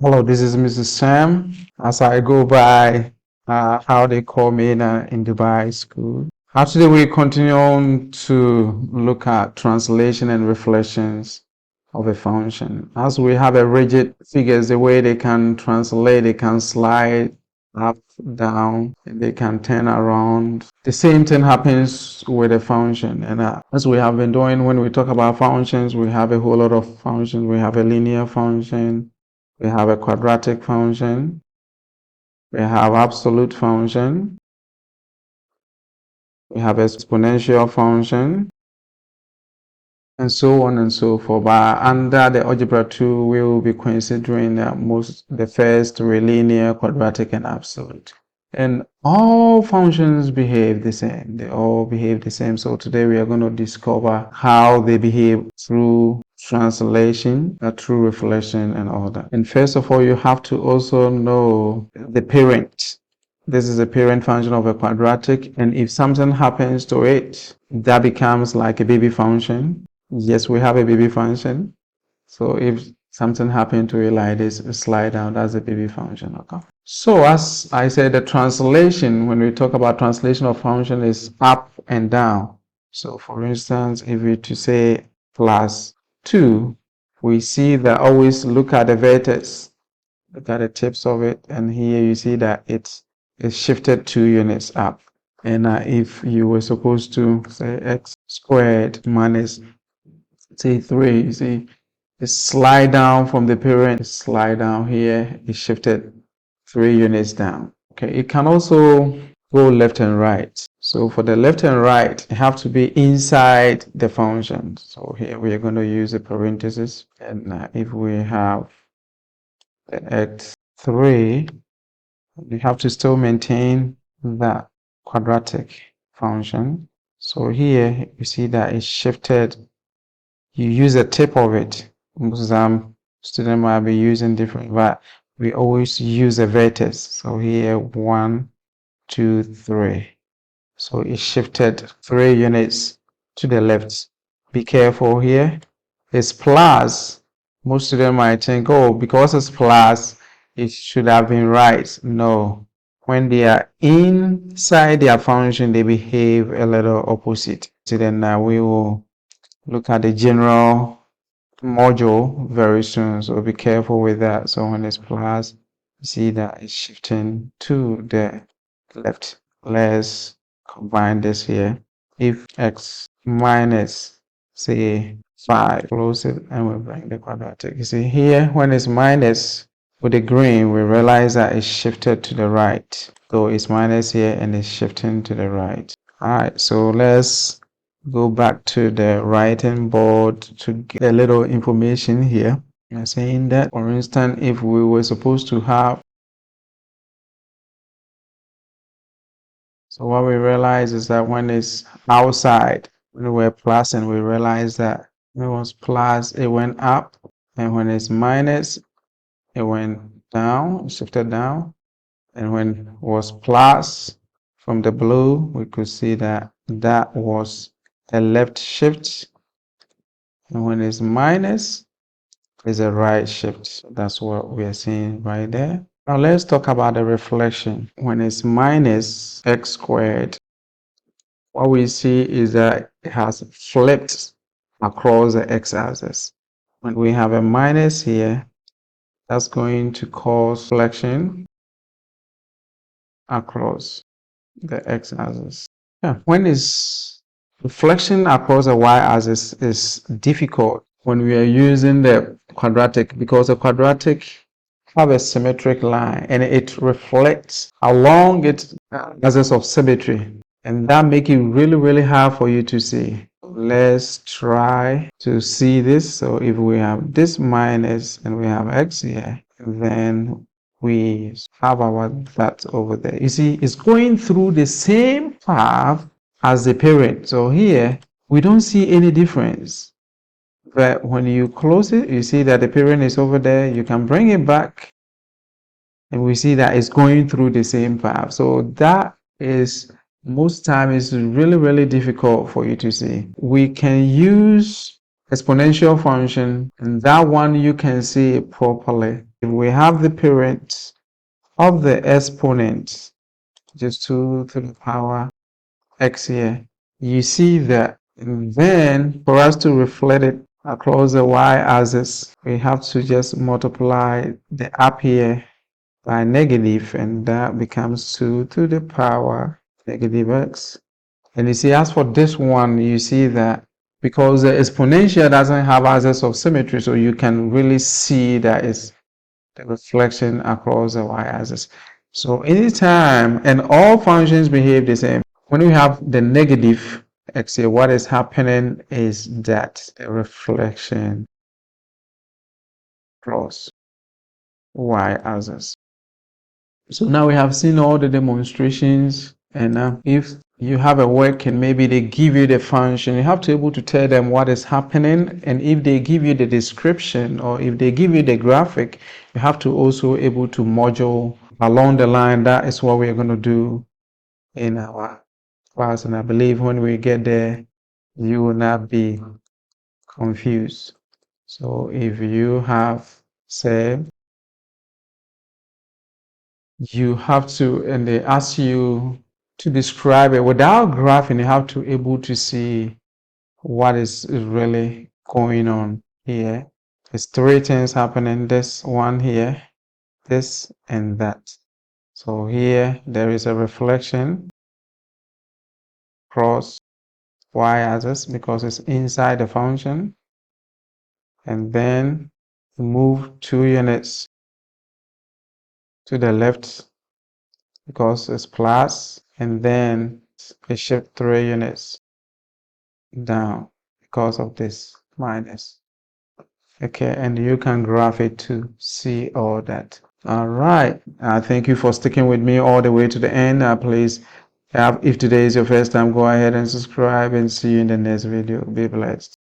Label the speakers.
Speaker 1: Hello, this is Mrs. Sam. As I go by how they call me in Dubai school. Today we continue on to look at translation and reflections of a function. As we have a rigid figures, the way they can translate, they can slide up, down, they can turn around. The same thing happens with a function. And as we have been doing when we talk about functions, we have a whole lot of functions. We have a linear function. We have a quadratic function. We have absolute function. We have exponential function, and so on and so forth. But under the algebra 2, we will be considering the first three: linear, quadratic, and absolute. And all functions behave the same. They all behave the same. So today we are going to discover how they behave through translation, through reflection, and all that. And first of all, you have to also know the parent. This is a parent function of a quadratic, and if something happens to it, that becomes like a baby function. Yes, we have a baby function. So if something happened to it like this, slide down, that's a baby function. Okay. So as I said, the translation, when we talk about translation of function, is up and down. So for instance, if we to say plus 2, we see that always look at the vertex, look at the tips of it, and here you see that it's shifted 2 units up. And if you were supposed to say x squared minus, say 3, you see it slide down from the parent, slide down here, it shifted 3 units down. Okay, it can also go left and right. So for the left and right, it have to be inside the function. So here we are going to use a parenthesis, and if we have the x3, you have to still maintain that quadratic function. So here you see that it's shifted. You use the tip of it. Some student might be using different, but we always use a vertex. So here 1, 2, 3. So it shifted 3 units to the left. Be careful here. It's plus. Most students might think, oh, because it's plus, it should have been right. No. When they are inside their function, they behave a little opposite. So then we will look at the general module very soon, so be careful with that. So when it's plus, you see that it's shifting to the left. Let's combine this here. If x minus, say 5, close it, and we bring the quadratic. You see here, when it's minus with the green, we realize that it's shifted to the right. So it's minus here and it's shifting to the right. All right, so let's go back to the writing board to get a little information here. I'm saying that, for instance, if we were supposed to have, so what we realize is that when it's outside, when we were plus, and we realize that when it was plus, it went up, and when it's minus, it went down, shifted down, and when it was plus from the blue, we could see that that was a left shift, and when it's minus, it's a right shift. That's what we are seeing right there. Now let's talk about the reflection. When it's minus x squared, what we see is that it has flipped across the x-axis. When we have a minus here, that's going to cause reflection across the x-axis. Yeah, when it's reflection across the y-axis is difficult when we are using the quadratic, because the quadratic have a symmetric line and it reflects along its axis of symmetry, and that make it really hard for you to see. Let's try to see this. So if we have this minus and we have x here, then we have our that over there. You see, it's going through the same path as the parent. So here we don't see any difference. But when you close it, you see that the parent is over there. You can bring it back, and we see that it's going through the same path. So that is, most times, it's really difficult for you to see. We can use exponential function, and that one you can see it properly. we have the parent of the exponent, just 2 to the power x here, you see that. And then for us to reflect it across the y-axis, we have to just multiply the up here by negative, and that becomes 2 to the power negative x. And you see, as for this one, you see that because the exponential doesn't have axis of symmetry, so you can really see that it's the reflection across the y-axis. So anytime, and all functions behave the same. When we have the negative x here, what is happening is that the reflection across y-axis. So now we have seen all the demonstrations, and if you have a work and maybe they give you the function, you have to be able to tell them what is happening. And if they give you the description or if they give you the graphic, you have to also able to module along the line. That is what we're going to do in our class, and I believe when we get there you will not be confused. So if you have, say, you have to, and they ask you to describe it without graphing, you have to able to see what is really going on here. There's 3 things happening, this one here, this and that. So here there is a reflection across y-axis because it's inside the function, and then move 2 units to the left because it's plus, and then it shift 3 units down because of this minus. Okay, and you can graph it to see all that. All right, thank you for sticking with me all the way to the end. Please, if today is your first time, go ahead and subscribe, and see you in the next video. Be blessed.